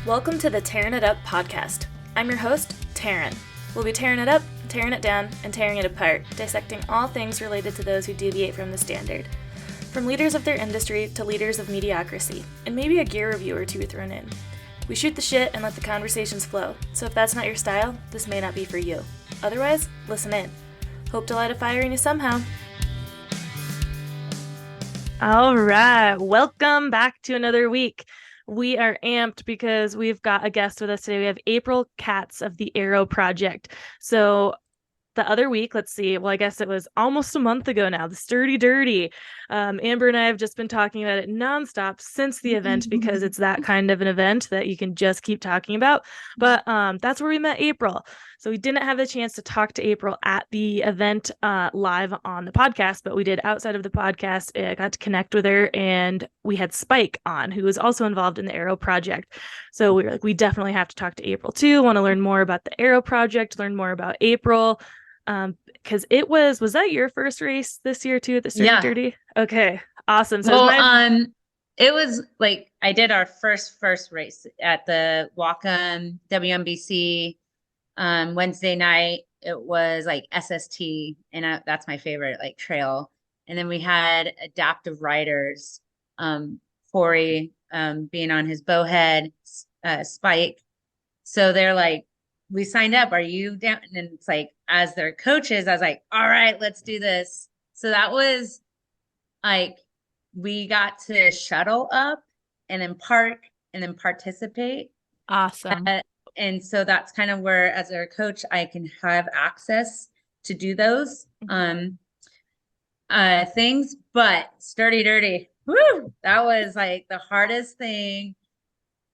Welcome to the Tearing It Up podcast. I'm your host, Taryn. We'll be tearing it up, tearing it down, and tearing it apart, dissecting all things related to those who deviate from the standard. From leaders of their industry to leaders of mediocrity, and maybe a gear review or two thrown in. We shoot the shit and let the conversations flow, so if that's not your style, this may not be for you. Otherwise, listen in. Hope to light a fire in you somehow. All right, welcome back to another week. We are amped because we've got a guest with us today. We have April Katz of the Airow Project. So the other week, let's see, well, I guess it was almost a month ago now, the Sturdy Dirty. Amber and I have just been talking about it nonstop since the event because it's that kind of an event that you can just keep talking about. But that's where we met April. So we didn't have the chance to talk to April at the event live on the podcast, but we did outside of the podcast. I got to connect with her, and we had Spike on, who was also involved in the Airow Project. So we were like, we definitely have to talk to April too. Want to learn more about the Airow Project, learn more about April. Because it was that your first race this year too at the Sturdy Dirty? Okay, awesome. So it was like I did our first race at the Whatcom WMBC Wednesday night. It was like SST, and that's my favorite like trail. And then we had adaptive riders, Corey being on his bowhead, Spike. So they're like, we signed up. Are you down? And it's like, as their coaches, I was like, all right, let's do this. So that was like, we got to shuttle up and then park and then participate. Awesome. And so that's kind of where, as their coach, I can have access to do those things. But Sturdy Dirty, woo, that was like the hardest thing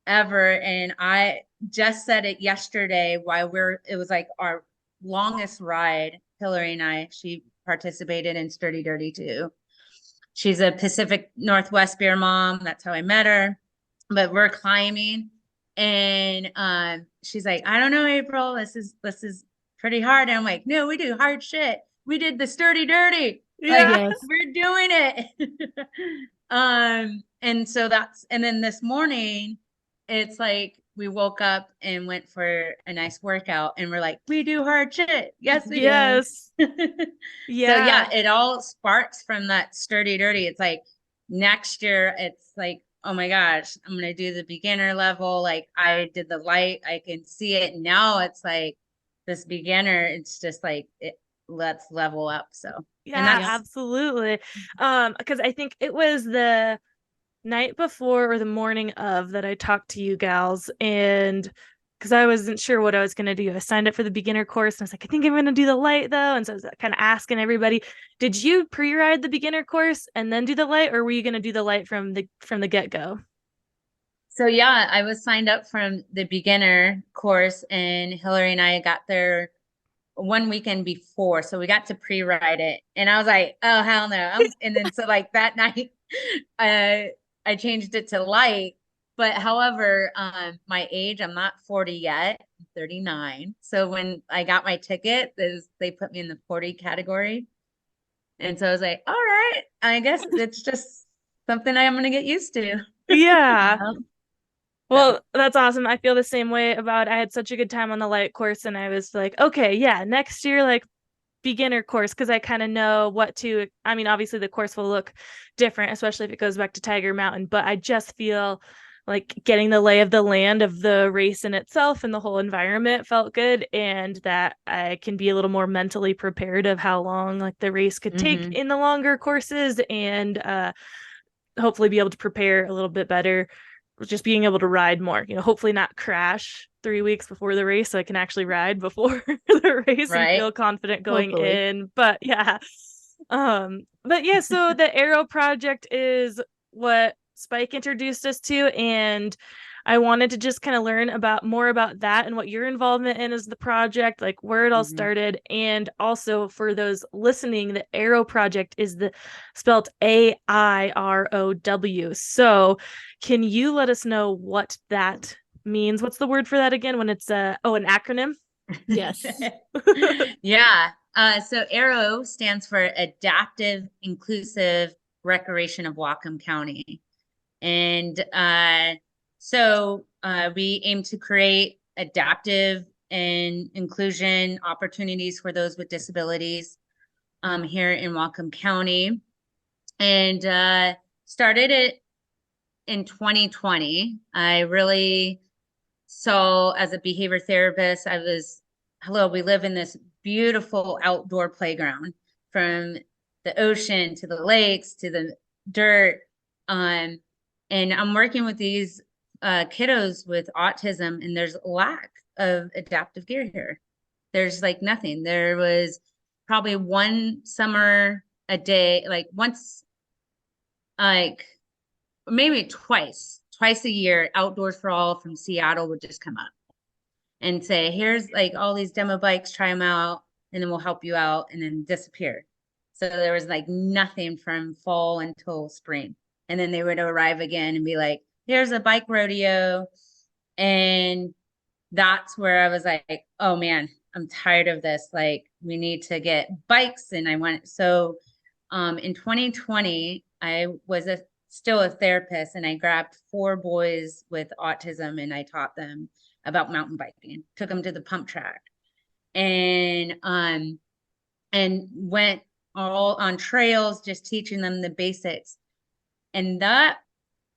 ever. And I just said it yesterday it was like our longest ride. Hillary and I, she participated in Sturdy Dirty too. She's a Pacific Northwest beer mom. That's how I met her. But we're climbing, and she's like, I don't know, April, this is pretty hard. And I'm like, no, we do hard shit. We did the Sturdy Dirty. Like, we're doing it. And so and then this morning, it's like we woke up and went for a nice workout, and we're like, we do hard shit. Yes, we do. Yeah. So yeah, it all sparks from that Sturdy Dirty. It's like next year, it's like, oh my gosh, I'm going to do the beginner level. Like I did the light, I can see it. Now it's like this beginner, it's just like, let's level up. So yeah, absolutely. Because I think it was the night before or the morning of that I talked to you gals, and because I wasn't sure what I was going to do. I signed up for the beginner course, and I was like, I think I'm going to do the light though. And so I was kind of asking everybody, did you pre-ride the beginner course and then do the light, or were you going to do the light from the get-go? So yeah, I was signed up from the beginner course, and Hillary and I got there one weekend before, so we got to pre-ride it, and I was like, oh hell no. And then so like that night I changed it to light. But however, my age, I'm not 40 yet, I'm 39. So when I got my ticket, they put me in the 40 category. And so I was like, all right, I guess it's just something I'm going to get used to. Yeah. Well, that's awesome. I feel the same way about I had such a good time on the light course, and I was like, okay, yeah, next year, like beginner course, because I kind of know what to, I mean, obviously the course will look different, especially if it goes back to Tiger Mountain, but I just feel like getting the lay of the land of the race in itself and the whole environment felt good, and that I can be a little more mentally prepared of how long like the race could take in the longer courses, and hopefully be able to prepare a little bit better, just being able to ride more, hopefully not crash 3 weeks before the race so I can actually ride before the race and feel confident going in. But yeah. So the Airow Project is what Spike introduced us to, and I wanted to just kind of learn more about that and what your involvement in is the project, like where it all started. And also for those listening, the Airow Project is spelled AIROW. So can you let us know what that means? What's the word for that again when it's an acronym? Yes. Yeah. So Airow stands for Adaptive Inclusive Recreation of Whatcom County. And So we aim to create adaptive and inclusion opportunities for those with disabilities here in Whatcom County, and started it in 2020. I really saw, as a behavior therapist, hello, we live in this beautiful outdoor playground, from the ocean to the lakes to the dirt. Um, and I'm working with these kiddos with autism, and there's a lack of adaptive gear here. There's like nothing. There was probably one summer a day, like once, like maybe twice a year, Outdoors for All from Seattle would just come up and say, here's like all these demo bikes, try them out, and then we'll help you out, and then disappear. So there was like nothing from fall until spring. And then they would arrive again and be like, here's a bike rodeo. And that's where I was like, oh man, I'm tired of this. Like, we need to get bikes. And I went, so in 2020, I was still a therapist, and I grabbed 4 boys with autism and I taught them about mountain biking, took them to the pump track, and went all on trails, just teaching them the basics. And that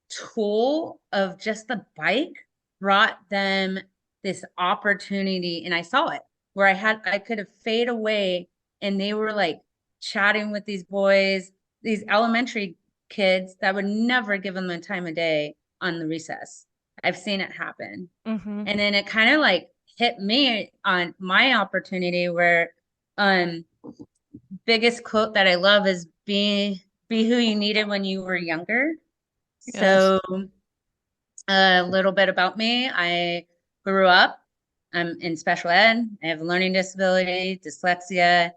tool of just the bike brought them this opportunity. And I saw it where I could have fade away, and they were like chatting with these boys, these elementary kids that would never give them the time of day on the recess. I've seen it happen. Mm-hmm. And then it kind of like hit me on my opportunity where um biggest quote that I love is be who you needed when you were younger. Yes. So a little bit about me. I grew up, I'm in special ed. I have a learning disability, dyslexia.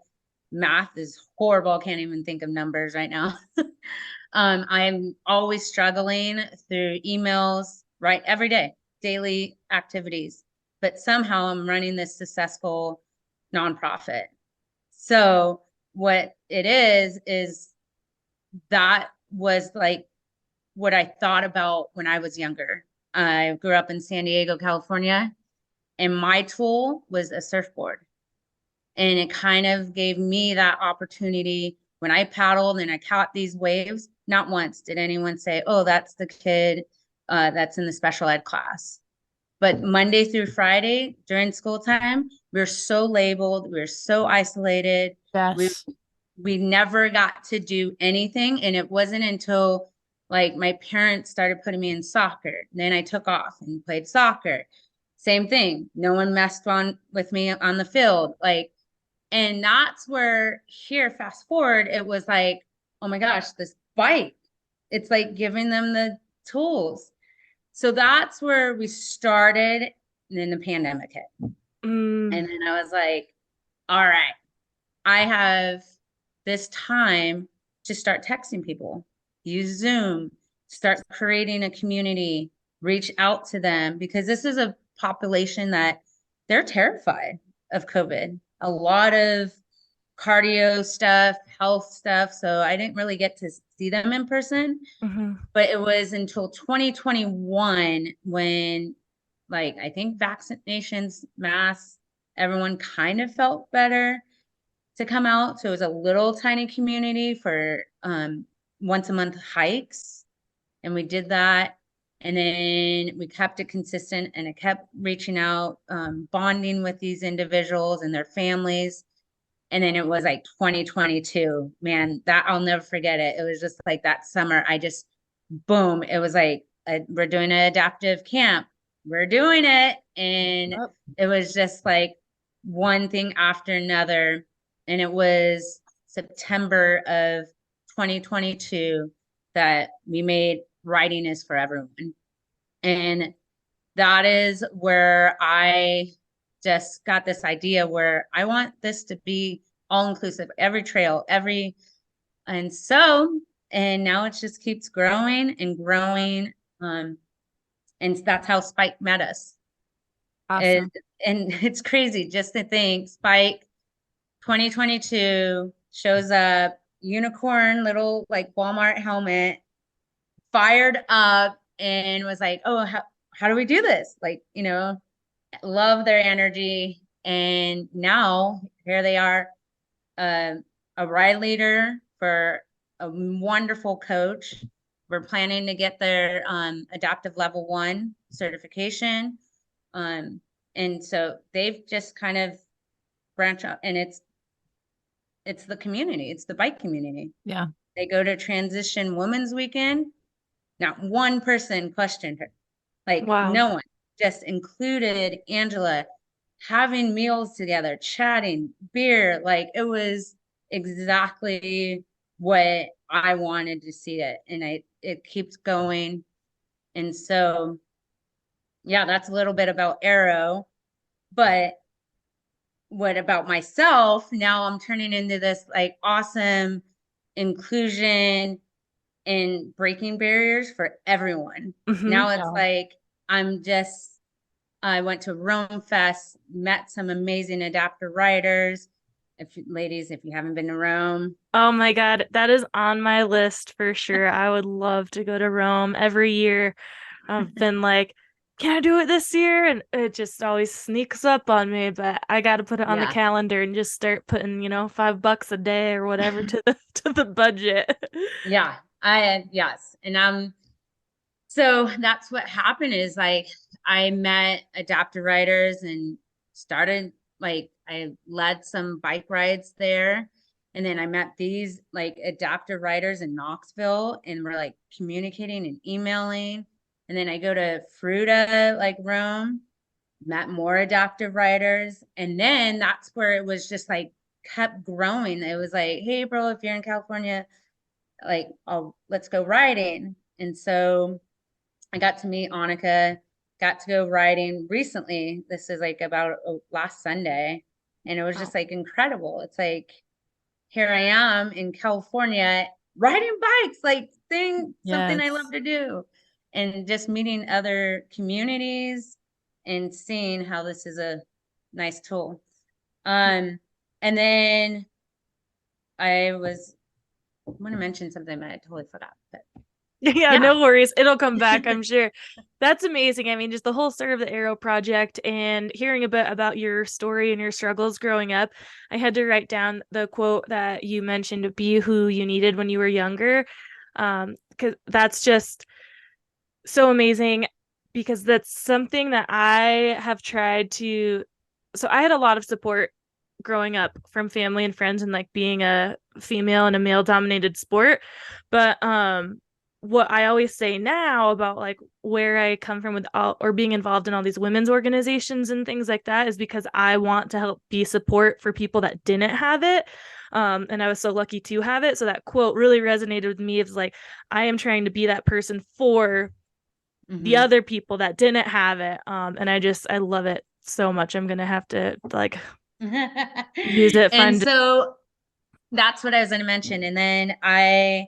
Math is horrible. I can't even think of numbers right now. I'm always struggling through emails, right? Every day, daily activities. But somehow I'm running this successful nonprofit. So what it is that was like what I thought about when I was younger. I grew up in San Diego, California, and my tool was a surfboard. And it kind of gave me that opportunity when I paddled and I caught these waves. Not once did anyone say, oh, that's the kid that's in the special ed class. But Monday through Friday during school time, we were so labeled, we were so isolated. We Yes. we never got to do anything. And it wasn't until like my parents started putting me in soccer. Then I took off and played soccer. Same thing. No one messed on with me on the field. Like, and that's where here, fast forward, it was like, oh my gosh, this bike. It's like giving them the tools. So that's where we started. And then the pandemic hit. Mm. And then I was like, all right, I have this time to start texting people, use Zoom, start creating a community, reach out to them, because this is a population that they're terrified of COVID. A lot of cardio stuff, health stuff. So I didn't really get to see them in person, Mm-hmm. but it was until 2021 when, like, I think vaccinations, masks, everyone kind of felt better to come out. So it was a little tiny community for once a month hikes. And we did that. And then we kept it consistent, and I kept reaching out, bonding with these individuals and their families. And then it was like 2022, man, that I'll never forget it. It was just like that summer. I just, boom, it was like, we're doing an adaptive camp. We're doing it. And Yep. it was just like one thing after another. And it was September of 2022 that we made Writing is for Everyone. And that is where I just got this idea where I want this to be all inclusive, every trail, and so, and now it just keeps growing and growing. Um, and that's how Spike met us. Awesome. And, and it's crazy just to think Spike 2022 shows up, unicorn, little like Walmart helmet, fired up, and was like, oh, how do we do this? Like, love their energy. And now here they are, uh, a ride leader for a wonderful coach. We're planning to get their adaptive level 1 certification. Um, and so they've just kind of branched out, and it's the community, it's the bike community. Yeah. They go to Transition Women's Weekend. Not one person questioned her. Like Wow. no one, just included Angela, having meals together, chatting, beer. Like it was exactly what I wanted to see it. And it keeps going. And so, yeah, that's a little bit about Airow. But what about myself? Now I'm turning into this like awesome inclusion and breaking barriers for everyone. Hmm. Now it's Yeah. like I went to Rome Fest, met some amazing adapter riders. Ladies, if you haven't been to Rome, Oh my God, that is on my list for sure. I would love to go to Rome every year. I've been like, can I do it this year? And it just always sneaks up on me, but I got to put it on the yeah, calendar and just start putting, $5 a day or whatever to the to the budget. yeah, yes, and so that's what happened is like I met adapter riders and started like I led some bike rides there. And then I met these like adapter riders in Knoxville and we're like communicating and emailing. And then I go to Fruta, like Rome, met more adaptive riders. And then that's where it was just like kept growing. It was like, hey, bro, if you're in California, like, oh, let's go riding. And so I got to meet Annika, got to go riding recently. This is like about last Sunday. And it was Wow. just like incredible. It's like, here I am in California riding bikes, like something I love Yes. to do. And just meeting other communities and seeing how this is a nice tool. Um, and then I want to mention something, but I totally forgot. But Yeah, yeah. no worries. It'll come back, I'm sure. That's amazing. I mean, just the whole story of the Airow Project and hearing a bit about your story and your struggles growing up. I had to write down the quote that you mentioned, be who you needed when you were younger. Because that's just so amazing because that's something that I have tried to. So I had a lot of support growing up from family and friends and like being a female in a male dominated sport. But what I always say now about like where I come from with all or being involved in all these women's organizations and things like that is because I want to help be support for people that didn't have it. And I was so lucky to have it. So that quote really resonated with me. It's like I am trying to be that person for the Hmm. other people that didn't have it. And I love it so much. I'm gonna have to like use it, And find so that's what I was going to mention. And then I,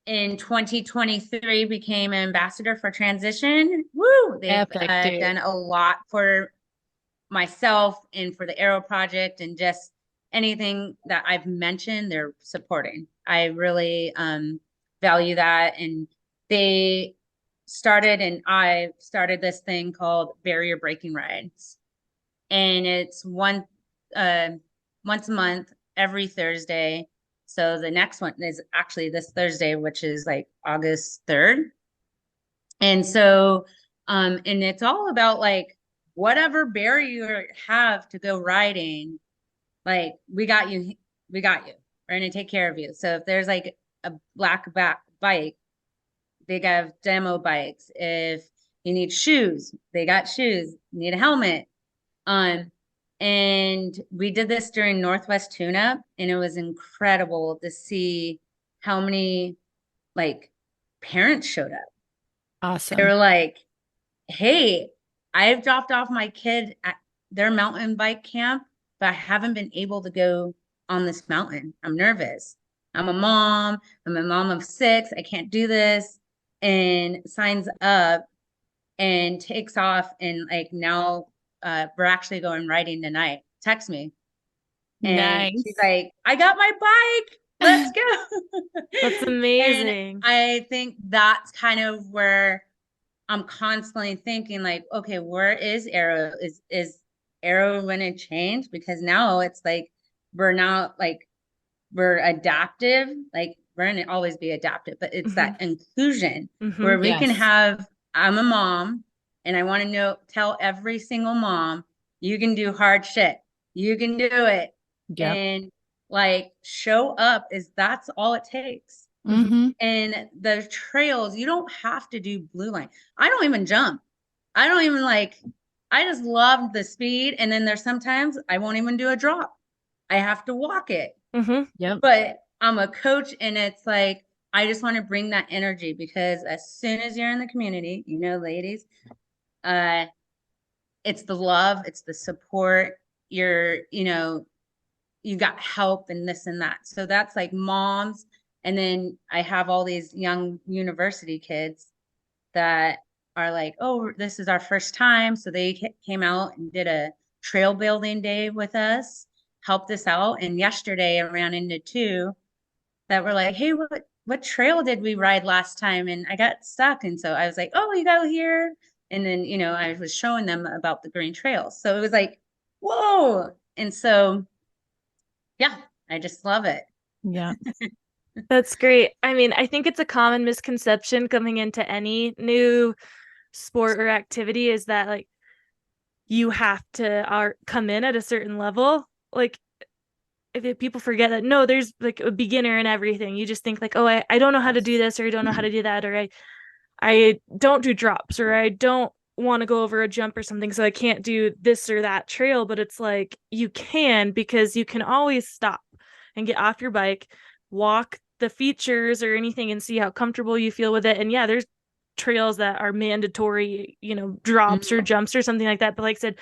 in 2023, became an ambassador for transition. Woo! They've Epic, dude. done a lot for myself and for the Airow Project and just anything that I've mentioned, they're supporting. I really value that. And they and I started this thing called barrier breaking rides. And it's uh, once a month, every Thursday. So the next one is actually this Thursday, which is like August 3rd. And so, and it's all about like whatever barrier you have to go riding, like we got you. We're gonna take care of you. So if there's like a black back bike, they have demo bikes. If you need shoes, they got shoes. You need a helmet. Um, and we did this during Northwest Tune Up, and it was incredible to see how many like parents showed up. They Awesome. were like, hey, I've dropped off my kid at their mountain bike camp, but I haven't been able to go on this mountain. I'm nervous. I'm a mom. I'm a mom of six. I can't do this. And signs up and takes off. And like now we're actually going riding tonight. Text me. And she's Nice. like, I got my bike. Let's go. That's And amazing. I think that's kind of where I'm constantly thinking like, okay, where is Arrow? Is Arrow going to change? Because now it's like we're now like we're adaptive, like we're going to always be adaptive, but it's Mm-hmm. that inclusion Mm-hmm. where we can Yes. have, I'm a mom and I want to tell every single mom, you can do hard shit. You can do it. Yep. And like show up is that's all it takes. Mm-hmm. Mm-hmm. And the trails, you don't have to do blue line. I don't even jump. I don't even like, I just love the speed. And then there's sometimes I won't even do a drop. I have to walk it. Mm-hmm. Yep. But I'm a coach and it's like, I just want to bring that energy because as soon as you're in the community, ladies, uh, it's the love, it's the support, you got help and this and that. So that's like moms. And then I have all these young university kids that are like, oh, this is our first time. So they came out and did a trail building day with us, helped us out. And yesterday I ran into two that were like, hey, what trail did we ride last time? And I got stuck. And so I was like, oh, you go here. And then, I was showing them about the green trails. So it was like, whoa. And so, yeah, I just love it. Yeah. That's great. I mean, I think it's a common misconception coming into any new sport or activity is that like you have to come in at a certain level. Like if people forget that no, there's like a beginner in everything. You just think like, oh, I don't know how to do this or I don't know how to do that or I don't do drops or I don't want to go over a jump or something so I can't do this or that trail, but it's like you can because you can always stop and get off your bike, walk the features or anything and see how comfortable you feel with it. And yeah, there's trails that are mandatory, drops or Mhm. jumps or something like that. But like I said,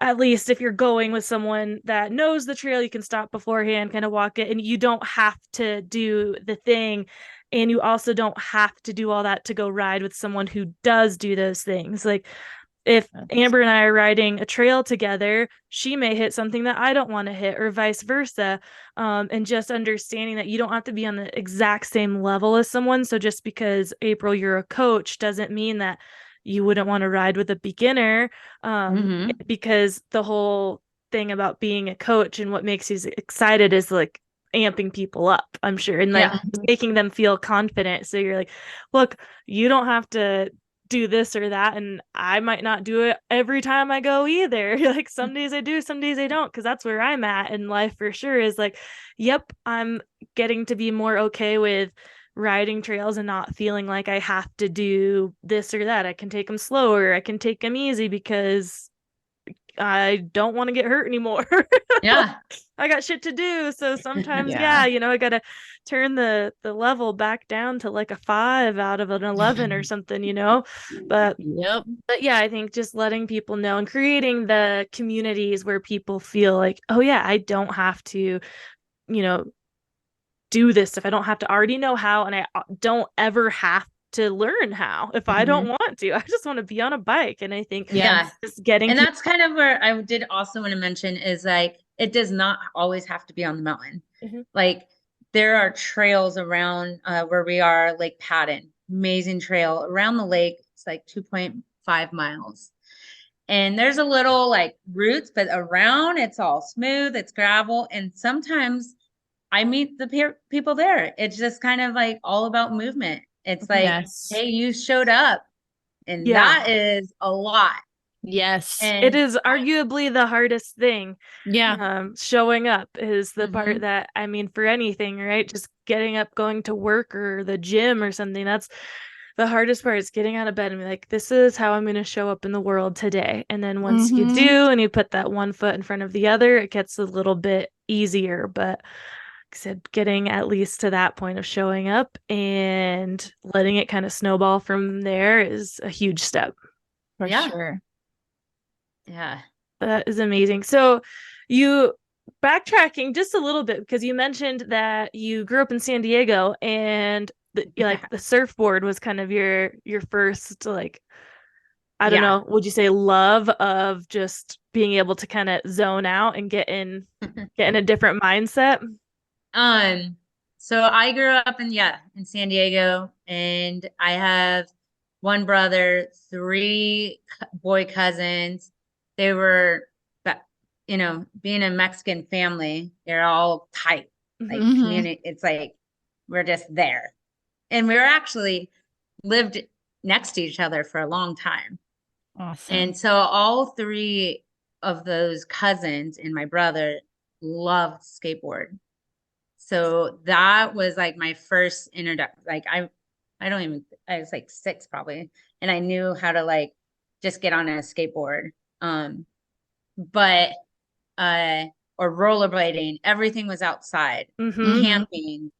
at least if you're going with someone that knows the trail, you can stop beforehand, kind of walk it, and you don't have to do the thing. And you also don't have to do all that to go ride with someone who does do those things. Like if That's, Amber and I are riding a trail together, she may hit something that I don't want to hit, or vice versa. And just understanding that you don't have to be on the exact same level as someone. So just because April, you're a coach, doesn't mean that you wouldn't want to ride with a beginner. Mhm. Because the whole thing about being a coach and what makes you excited is like amping people up, I'm sure, and like Yeah. making them feel confident. So you're like, look, you don't have to do this or that, and I might not do it every time I go either. Like some days I do, some days I don't, because that's where I'm at in life for sure. Is like, yep, I'm getting to be more okay with riding trails and not feeling like I have to do this or that. I can take them slower, I can take them easy because I don't want to get hurt anymore. Yeah. I got shit to do. So sometimes, yeah. yeah, I gotta turn the level back down to like a 5 out of an 11 or something. But Yep. but yeah, I think just letting people know and creating the communities where people feel like, oh yeah, I don't have to, you know, do this if I don't have to already know how, and I don't ever have to learn how if I don't Mhm. want to. I just want to be on a bike. And I think Yeah. Yes. just getting And people. that's kind of where I did also want to mention is like it does not always have to be on the mountain. Mhm. Like there are trails around where we are, Lake Patton, amazing trail around the lake. It's like 2.5 miles. And there's a little like roots, but around it's all smooth, it's gravel. And sometimes I meet the people there. It's just kind of like all about movement. It's like, Yes. hey, you showed up, and Yeah, that is a lot. Yes. it And is arguably the hardest thing. Yeah. Showing up is the part Mhm. that, I mean, for anything, right? Just getting up, going to work or the gym or something. That's the hardest part is getting out of bed and be like, this is how I'm going to show up in the world today. And then once you Mm-hmm. do and you put that one foot in front of the other, it gets a little bit easier. But like I said, getting at least to that point of showing up and letting it kind of snowball from there is a huge step. For Yeah. sure. Yeah. That is amazing. So you backtracking just a little bit because you mentioned that you grew up in San Diego and Yeah. the surfboard was kind of your first like, I don't Yeah. know, would you say love of just being able to kind of zone out and get in a different mindset? Um, so I grew up in San Diego, and I have one brother, three boy cousins. They were, being a Mexican family, they're all tight, like Mhm. community. It's like we're just there. And we were actually lived next to each other for a long time. Awesome. And so all three of those cousins and my brother loved skateboard. So that was like my first introduction. Like I was like 6 probably, and I knew how to like just get on a skateboard. But or rollerblading, everything was outside. Mhm. Camping.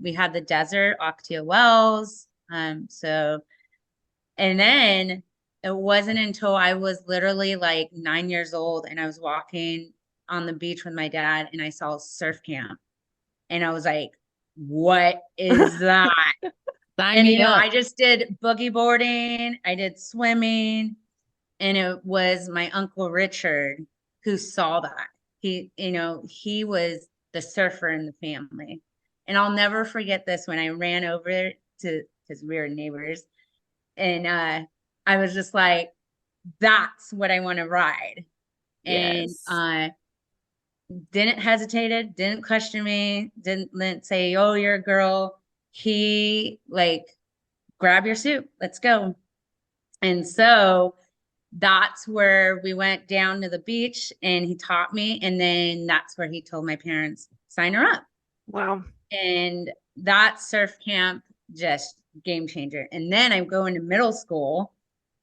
We had the desert, Octio Wells. So and then it wasn't until I was literally like 9 years old and I was walking on the beach with my dad and I saw surf camp. And I was like, what is that? Sign And, me up. I just did boogie boarding, I did swimming, and it was my Uncle Richard who saw that. He was the surfer in the family. And I'll never forget this when I ran over to, because we were neighbors, and I was just like, that's what I want to ride. And Yes. didn't hesitated, didn't question me, didn't say, oh, you're a girl. He like, grab your suit, let's go. And so that's where we went down to the beach and he taught me. And then that's where he told my parents, sign her up. Wow. And that surf camp, just game changer. And then I go into middle school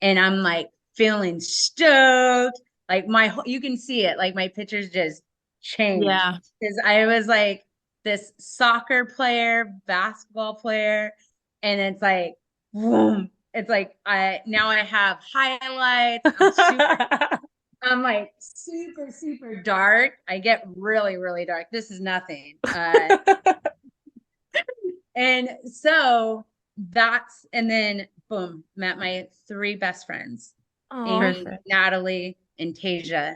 and I'm like feeling stoked. Like you can see it, like my pictures just changed Yeah. because I was like this soccer player, basketball player, and it's like, boom. It's like now I have highlights. I'm like super, super dark. I get really, really dark. This is nothing. And so and then boom, met my 3 best friends, Oh. Amy, Perfect. Natalie, and Tasia.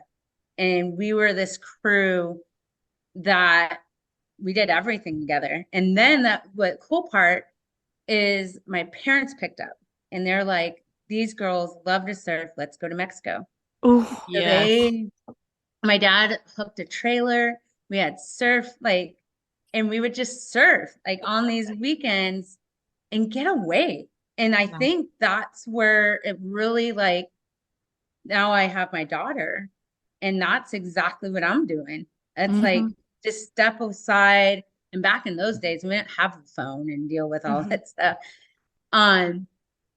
And we were this crew that we did everything together. And then what cool part is my parents picked up and they're like, these girls love to surf. Let's go to Mexico. Oh. So Yes. my dad hooked a trailer. We had surf, like, and we would just surf like on these weekends and get away. And I Yeah. think that's where it really like, now I have my daughter and that's exactly what I'm doing. It's like Mhm. just step aside. And back in those days, we didn't have the phone and deal with all Mhm. that stuff.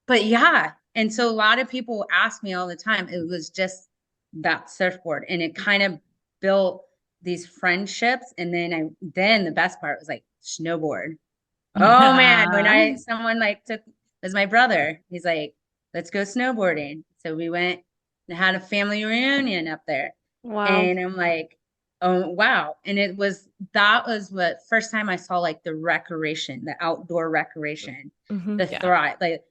But yeah. And so a lot of people ask me all the time, it was just that surfboard and it kind of built these friendships. And then the best part was like snowboard. Oh man, when someone like was my brother, he's like, let's go snowboarding. So we went and had a family reunion up there. Wow. And I'm like, oh wow. And that was what first time I saw like the recreation, the outdoor recreation, Mhm. the Yeah. thrive, like,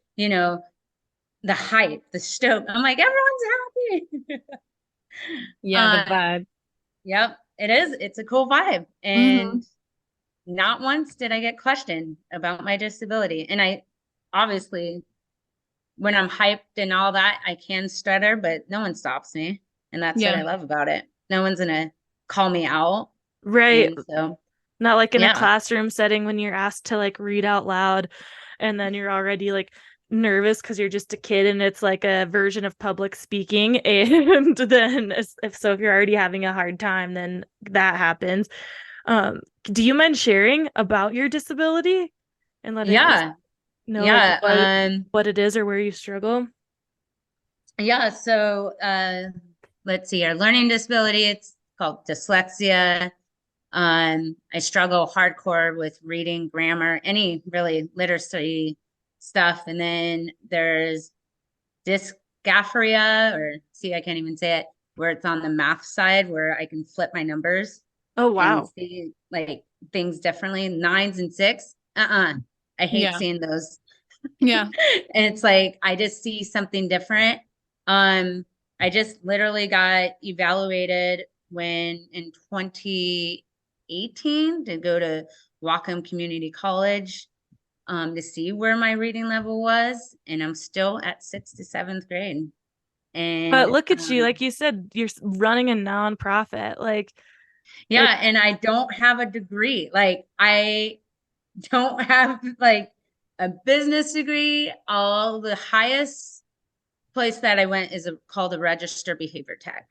the hype, the stoke. I'm like, everyone's happy. Yeah, the uh, vibe. yep, it is. It's a cool vibe. And Mhm. not once did I get questioned about my disability. And I obviously, when I'm hyped and all that, I can stutter, but no one stops me. And that's what Yeah. I love about it. No one's going to call me out. Right. And so, Not like in a yeah. classroom setting when you're asked to like read out loud and then you're already like nervous because you're just a kid and it's like a version of public speaking. And then if you're already having a hard time, then that happens. Do you mind sharing about your disability and letting us Yeah. know like Yeah. what it is or where you struggle? Yeah. So, let's see, our learning disability, it's called dyslexia. I struggle hardcore with reading, grammar, any really literacy stuff. And then there's dysgraphic, or see, I can't even say it, where it's on the math side where I can flip my numbers Oh, and wow. see like things differently. 9s and 6. I hate Yeah. seeing those. Yeah. And it's like I just see something different. Um, I just literally got evaluated when in 2018 to go to Whatcom Community College. to see where my reading level was. And I'm still at 6th to 7th grade. But And look at you, like you said, you're running a nonprofit. Like, yeah, and I don't have a degree. Like I don't have like a business degree. All the highest place that I went is called a register behavior tech.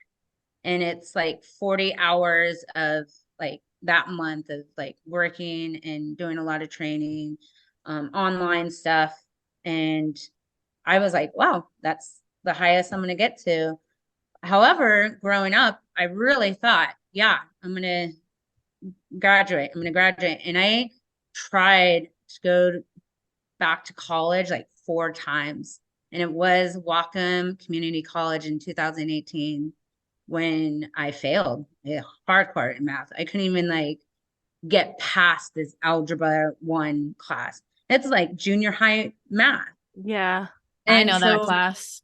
And it's like 40 hours of like that month of like working and doing a lot of training, online stuff. And I was like, wow, that's the highest I'm going to get to. However, growing up, I really thought, yeah, I'm going to graduate. I'm going to graduate. And I tried to go back to college like 4 times. And it was Whatcom Community College in 2018 when I failed hardcore in math. I couldn't even like get past this algebra 1 class. It's like junior high math. yeah. I And know that so class.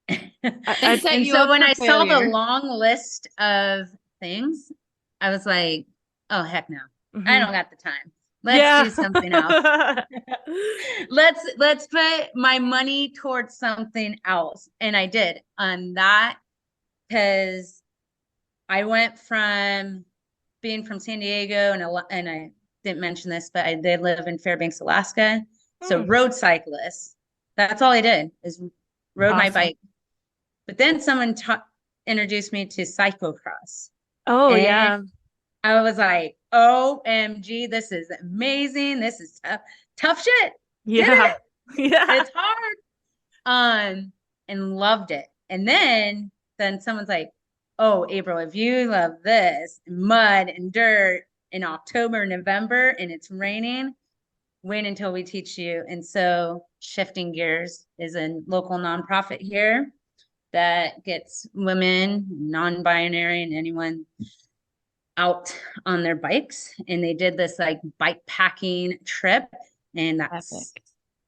They I set and you so up when for I saw the failure. long list of things, I was like, oh heck no. I mhm. don't got the time. Let's Yeah. do something else. Let's put my money towards something else. And I did on that because I went from being from San Diego and I didn't mention this, but I did live in Fairbanks, Alaska. So Hmm. road cyclist. That's all I did is rode my Awesome. bike. But then someone introduced me to cyclocross. Oh, And yeah. I was like, OMG, this is amazing. This is tough, tough shit. Did Yeah. it. Yeah. It's hard. And loved it. And then someone's like, oh, April, if you love this mud and dirt in October, November, and it's raining, wait until we teach you. And so Shifting Gears is a local nonprofit here that gets women, non-binary, and anyone out on their bikes. And they did this like bike packing trip. And that's Epic.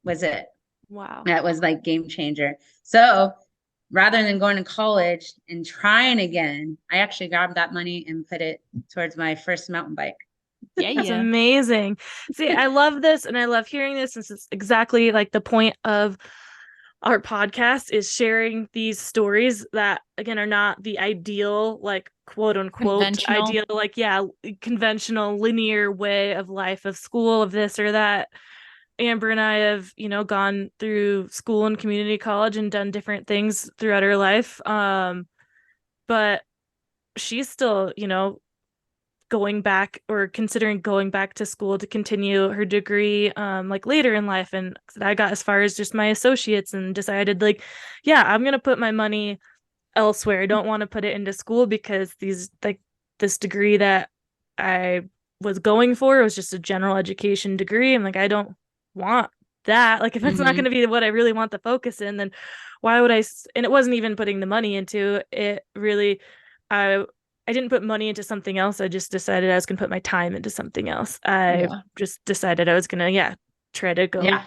was it. Wow. That was like game changer. So rather than going to college and trying again, I actually grabbed that money and put it towards my first mountain bike. Yeah, That's yeah. amazing. See, I love this and I love hearing this. This is exactly like the point of our podcast is sharing these stories that again are not the ideal, like quote unquote Conventional. ideal, like yeah, conventional linear way of life, of school, of this or that. Amber and I have, gone through school and community college and done different things throughout her life. But she's still, going back or considering going back to school to continue her degree like later in life. And I got as far as just my associates and decided like, yeah, I'm gonna put my money elsewhere. I don't want to put it into school because this degree that I was going for was just a general education degree. I'm like, I don't want that. Like, if it's not going Mm-hmm. to be what I really want the focus in, then why would I? And it wasn't even putting the money into it. Really, I didn't put money into something else. I just decided I was going to put my time into something else. I Yeah. just decided I was going to, yeah, try to go Yeah.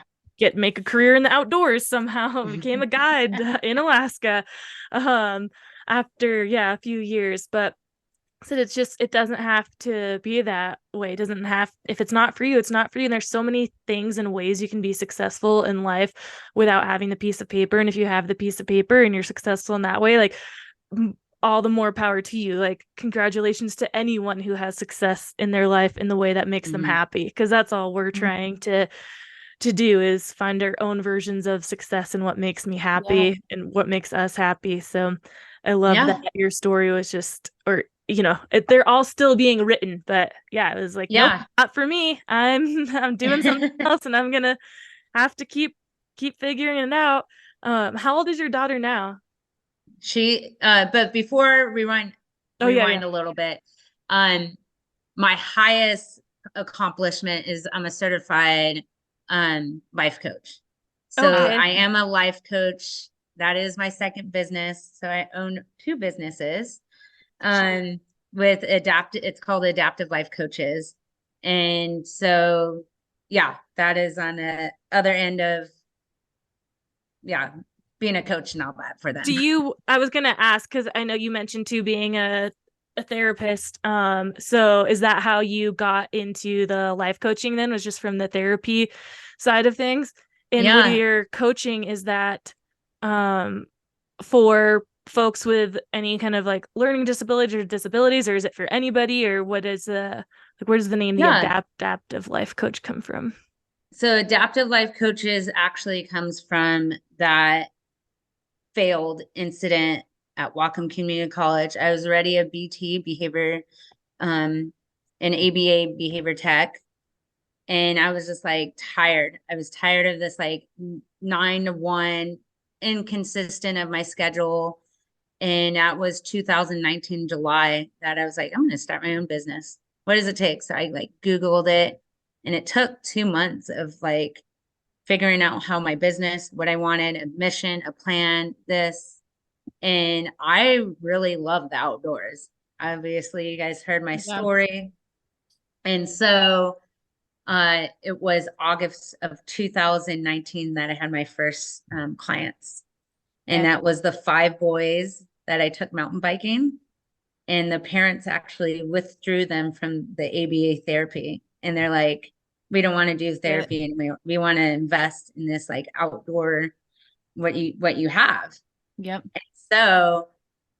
make a career in the outdoors somehow. Became a guide in Alaska after a few years. But said it's just it doesn't have to be that way. It doesn't have if it's not for you, it's not for you. And there's so many things and ways you can be successful in life without having the piece of paper. And if you have the piece of paper and you're successful in that way, like all the more power to you. Like congratulations to anyone who has success in their life in the way that makes them Mm-hmm. happy. Because that's all we're trying to do is find our own versions of success and what makes me Yeah. happy and what makes us happy. So I love that Yeah. your story was just, or they're all still being written, but yeah, it was like, nope, Yeah. not for me. I'm doing something else, and I'm gonna have to keep figuring it out. How old is your daughter now? But before Oh yeah. rewind a little bit, um, my highest accomplishment is I'm a certified life coach. So Okay. I am a life coach. That is my second business. So I own 2 businesses um, with it's called Adaptive Life Coaches. And so, yeah, that is on the other end of, yeah, being a coach and all that for them. I was gonna ask because I know you mentioned too being a therapist. So is that how you got into the life coaching then? Was just from the therapy side of things? And with Yeah. your coaching, is that um for folks with any kind of like learning disabilities, or is it for anybody, or what is the like where does the name the Yeah. adaptive life coach come from? So adaptive life coaches actually comes from that failed incident at Whatcom Community College. I was already a BT behavior, an ABA behavior tech. And I was just like tired. I was tired of this like 9 to 1 inconsistent of my schedule. And that was 2019 July that I was like, I'm going to start my own business. What does it take? So I like Googled it, and it took 2 months of like figuring out how my business, what I wanted, a mission, a plan, this. And I really love the outdoors. Obviously, you guys heard my Yeah. story. And so it was August of 2019 that I had my first clients. And Yeah. that was the 5 boys that I took mountain biking. And the parents actually withdrew them from the ABA therapy. And they're like, we don't want to do therapy anymore. We want to invest in this like outdoor what you have. Yep. And so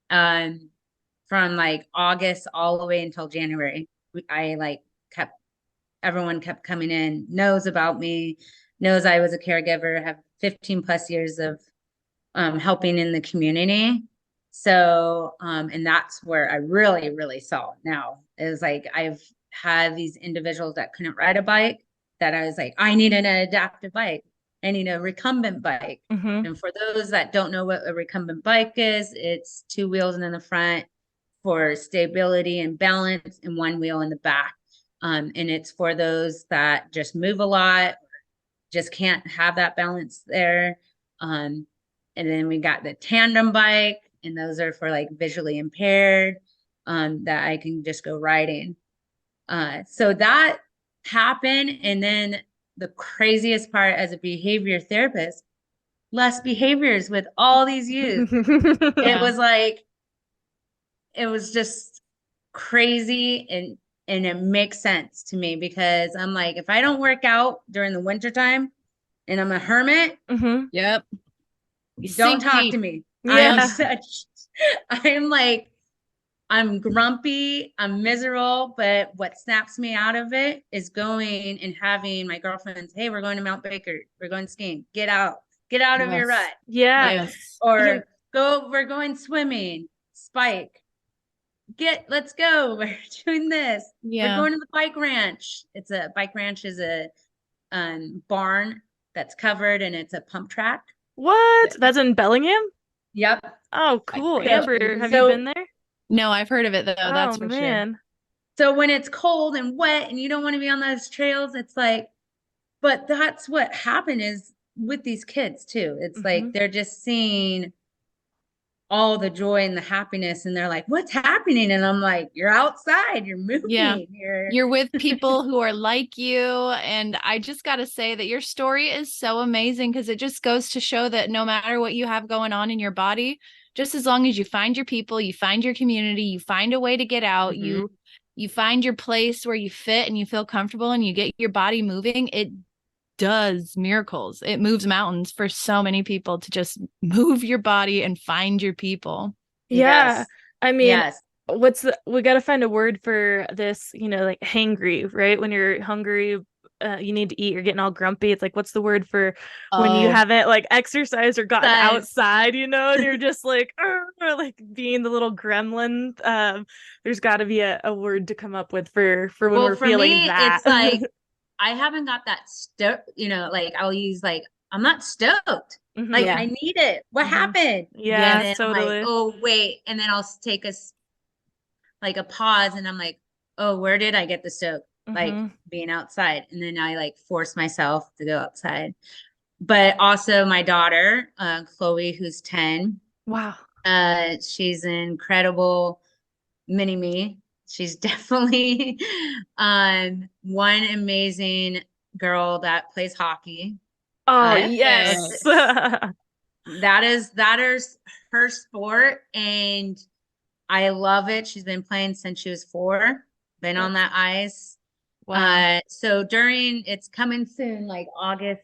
from like August all the way until January, I like kept everyone kept coming in, knows about me, knows I was a caregiver, have 15 plus years of helping in the community. So, and that's where I really, really saw it now is like I've had these individuals that couldn't ride a bike that I was like, I need an adaptive bike. I need a recumbent bike. Mm-hmm. And for those that don't know what a recumbent bike is, it's 2 wheels in the front for stability and balance and 1 wheel in the back. And it's for those that just move a lot, just can't have that balance there. And then we got the tandem bike, and those are for like visually impaired, that I can just go riding. So that happened. And then the craziest part as a behavior therapist, less behaviors with all these youth. It Yeah. was like, it was just crazy, and it makes sense to me because I'm like, if I don't work out during the wintertime and I'm a hermit, Mm-hmm. Yep. You don't sink talk to deep. me. I'm Yeah. such, I'm like, I'm grumpy, I'm miserable, but what snaps me out of it is going and having my girlfriends, hey, we're going to Mount Baker, we're going skiing, get out of your rut. Yes. Yeah. Like, Yes. You or go, we're going swimming, Spike, let's go. We're doing this. We're Yeah. going to the bike ranch. It's a bike ranch is a barn that's covered, and it's a pump track. what? That's in Bellingham? Yep. Oh, I cool. cringe. Amber, have you So been there? No, I've heard of it though. Oh That's for sure. man. so when it's cold and wet and you don't want to be on those trails, it's like, but that's what happened is with these kids too. It's Mm-hmm. like they're just seeing all the joy and the happiness, and they're like, what's happening? And I'm like, you're outside, you're Yeah. moving, You're with people who are like you. And I just got to say that your story is so amazing because it just goes to show that no matter what you have going on in your body, just as long as you find your people, you find your community, you find a way to get out, Mhm. you find your place where you fit and you feel comfortable and you get your body moving, it does miracles. It moves mountains for so many people to just move your body and find your people. Yeah. Yes. I mean, Yes. we got to find a word for this, like hangry, right? When you're hungry, you need to eat, you're getting all grumpy. It's like, what's the word for when you Oh, haven't like exercised or gotten Guys, outside, and you're just like, like being the little gremlin. There's got to be a word to come up with for when well, we're for feeling me, that. it's like I haven't got that like I'll use like, I'm not stoked. Like Hmm. yeah. I need it. What Hmm. happened? And Yeah, then Yes. I'm like, totally. oh, wait. And then I'll take like a pause, and I'm like, oh, where did I get the stoke? Like Hmm. being outside. And then I like force myself to go outside. But also my daughter, Chloe, who's 10, Wow. she's an incredible mini me. She's definitely one amazing girl that plays hockey. Oh, It's yes. Yes. that is her sport, and I love it. She's been playing since she was 4, been on that ice. Wow. So it's coming soon, like August.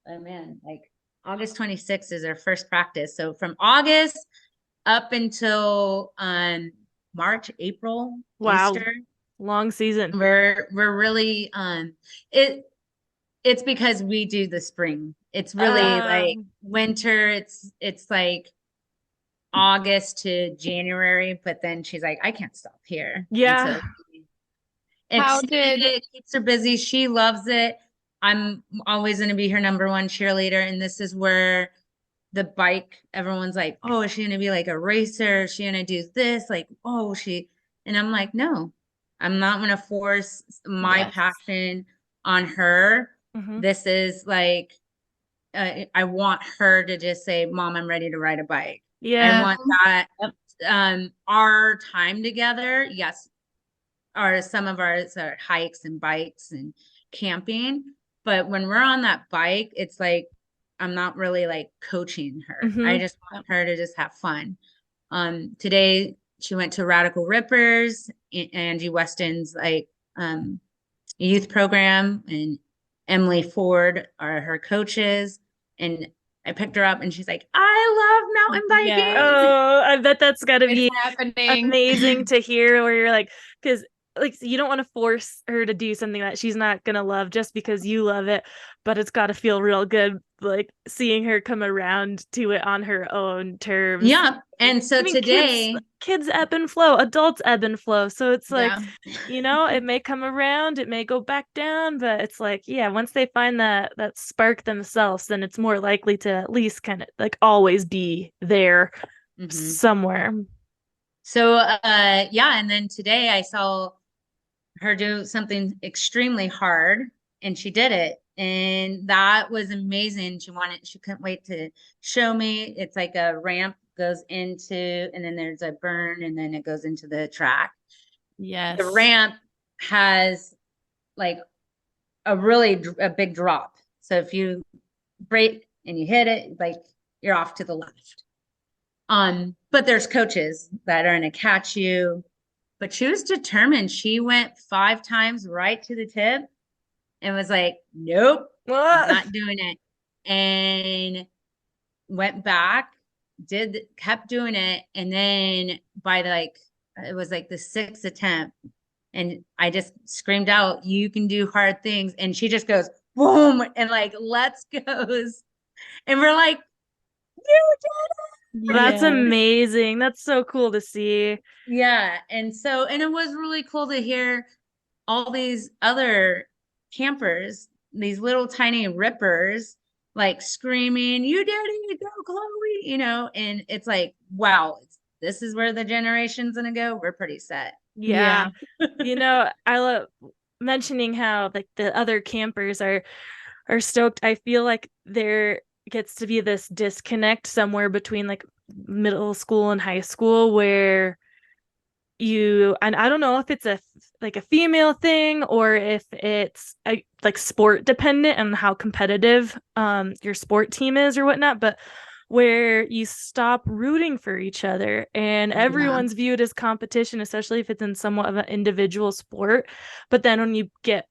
Oh man, like August 26th is our first practice. So from August up until March, April, Wow. Easter, Long season. we're really it's because we do the spring. It's really like winter. It's like August to January, but then she's like, I can't stop here. And Yeah. so How extended did it, keeps her busy. She loves it. I'm always going to be her number one cheerleader. And this is where the bike, everyone's like, oh, is she going to be like a racer? Is she going to do this? Like, oh, and I'm like, no, I'm not going to force my yes. passion on her. Mhm. This is like, I want her to just say, Mom, I'm ready to ride a bike. I Yeah. want that. Our time together, yes, are some of ours are hikes and bikes and camping. But when we're on that bike, it's like I'm not really like coaching her. I Mhm. just want her to just have fun. Today she went to Radical Rippers, Angie Weston's like youth program, and Emily Ford are her coaches. And I picked her up and she's like, I love mountain Yes. biking. Oh, I bet that's got to It's be happening. amazing to hear where you're like, because like you don't want to force her to do something that she's not gonna love just because you love it, but it's got to feel real good, like seeing her come around to it on her own terms. Yeah. And I so mean, kids today, kids ebb and flow, adults ebb and flow. So it's like, Yeah. it may come around, it may go back down, but it's like, yeah, once they find that spark themselves, then it's more likely to at least kind of like always be there mhm. somewhere. So yeah, and then today I saw her do something extremely hard and she did it. And that was amazing. She couldn't wait to show me. It's like a ramp goes into, and then there's a burn, and then it goes into the track. The Yes. ramp has like a big drop. So if you brake and you hit it, like you're off to the left. But there's coaches that are going to catch you. But she was determined. She went 5 times right to the tip and was like, nope, I'm Ah, not doing it. And went back, kept doing it. And then it was like the 6th attempt. And I just screamed out, you can do hard things. And she just goes, boom, and like, let's goes. And we're like, you did it. that's Yes. amazing. That's so cool to see. Yeah. And it was really cool to hear all these other campers, these little tiny rippers, like screaming, you did it, go, Chloe, and it's like, wow, this is where the generation's gonna go. We're pretty set. Yeah. Yeah. I love mentioning how like the other campers are stoked. I feel like there gets to be this disconnect somewhere between like middle school and high school where and I don't know if it's a female thing or if it's like sport dependent and how competitive your sport team is or whatnot, but where you stop rooting for each other and Yeah. everyone's viewed as competition, especially if it's in somewhat of an individual sport. But then when you get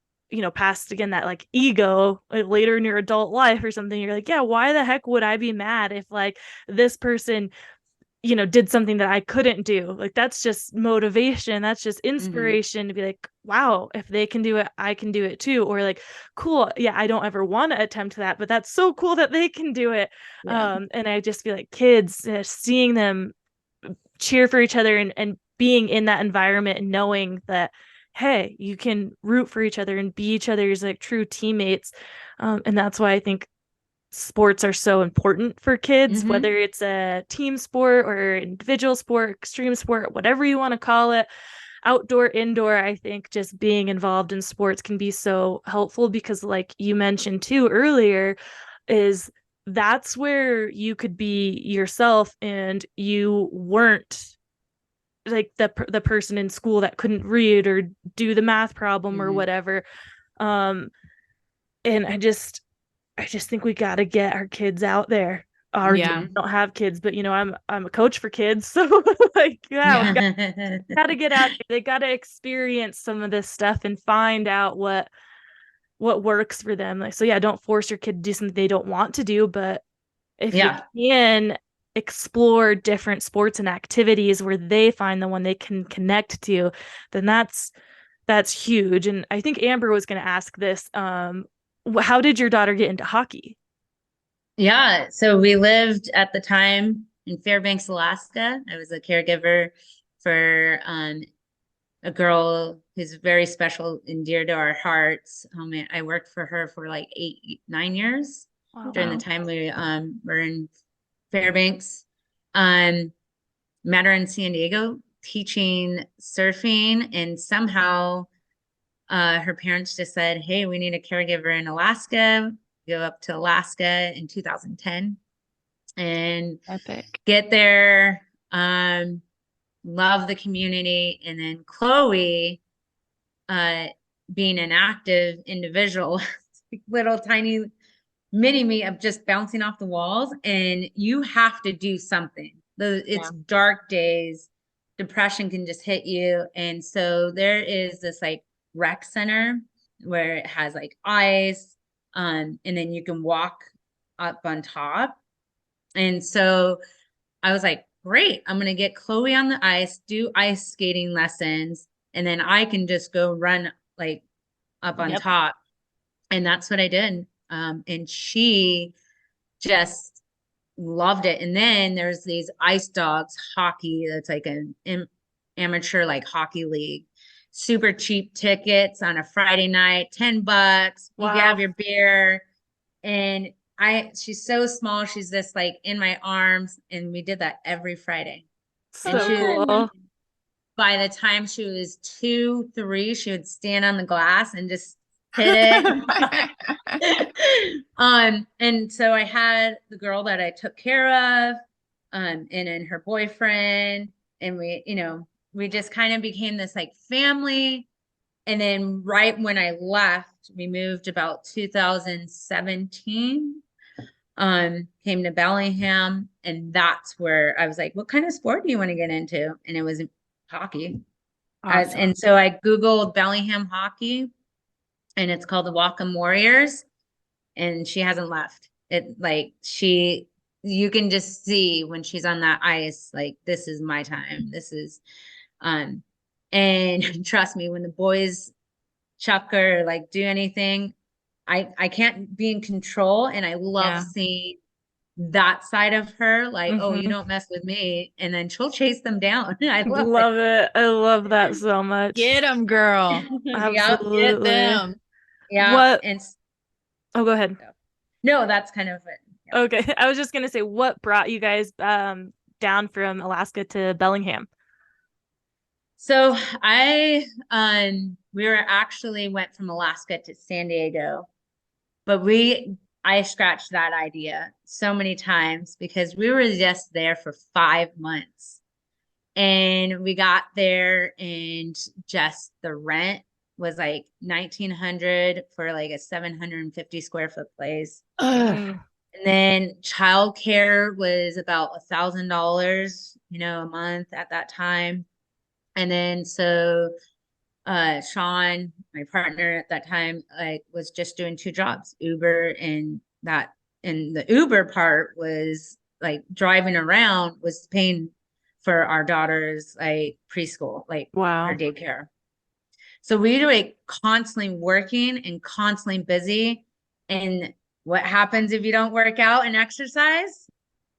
past again that like ego like, later in your adult life or something, you're like, yeah, why the heck would I be mad if like this person did something that I couldn't do? Like that's just motivation. That's just Hmm. inspiration to be like, wow, if they can do it, I can do it too. Or like, cool, yeah, I don't ever want to attempt that, but that's so cool that they can do it. Yeah. And I just feel like kids, seeing them cheer for each other and being in that environment and knowing that, hey, you can root for each other and be each other's like true teammates. And that's why I think sports are so important for kids, Hmm. whether it's a team sport or individual sport, extreme sport, whatever you want to call it, outdoor, indoor. I think just being involved in sports can be so helpful because, like you mentioned too earlier, is that's where you could be yourself and you weren't like the person in school that couldn't read or do the math problem or Hmm. whatever. um and I just think we got to get our kids out there. our Yeah. kids don't have kids, but I'm a coach for kids, so like yeah, we got to get out there. They got to experience some of this stuff and find out what works for them. Like, so yeah, don't force your kid to do something they don't want to do, but if you Yeah. can explore different sports and activities where they find the one they can connect to, then that's huge. And I think Amber was going to ask this. How did your daughter get into hockey? Yeah. So we lived at the time in Fairbanks, Alaska. I was a caregiver for a girl who's very special and dear to our hearts. I worked for her for like 8, 9 years during the Wow. time we were in Fairbanks. Um, Met her in San Diego teaching surfing, and somehow her parents just said, "Hey, we need a caregiver in Alaska." Go up to Alaska in 2010 and Epic. get there. Love the community, and then Chloe, uh, being an active individual, little tiny mini me of just bouncing off the walls, and you have to do something. It's dark days, depression can just hit you. And so there is this like rec center where it has like ice, and then you can walk up on top. And so I was like, great, I'm gonna get Chloe on the ice, do ice skating lessons, and then I can just go run like up on Yep. top. And that's what I did. And she just loved it. And then there's these Ice Dogs hockey that's like an amateur like hockey league. Super cheap tickets on a Friday night, $10. You Wow. have your beer. And she's so small, she's just like in my arms. And we did that every Friday. And So cool. by the time she was 2, 3, she would stand on the glass and just hit it. And so I had the girl that I took care of, and then her boyfriend, and we just kind of became this like family. And then right when I left, we moved about 2017, came to Bellingham, and that's where I was like, what kind of sport do you want to get into? And it was hockey. Awesome. And so I Googled Bellingham hockey, and it's called the Whatcom Warriors, and she hasn't left. You can just see when she's on that ice, like, this is my time. This is, and trust me, when the boys chuck her, like do anything, I can't be in control. And I love seeing that side of her, like, oh, you don't mess with me. And then she'll chase them down. I love it. Love it. I love that so much. Get them, girl. Yep. Get Absolutely. them. Yeah. What? And Oh, go ahead. no, that's kind of it. Yeah. Okay. I was just gonna say, what brought you guys down from Alaska to Bellingham? So we were actually went from Alaska to San Diego, but I scratched that idea so many times because we were just there for 5 months. And we got there, and just the rent was like 1,900 for like a 750 square foot place. Mm. And then childcare was about $1,000, a month at that time. And then so Sean, my partner at that time, like was just doing 2 jobs, Uber, and the Uber part was like driving around was paying for our daughter's like preschool, like her Wow. daycare. So we were like constantly working and constantly busy. And what happens if you don't work out and exercise?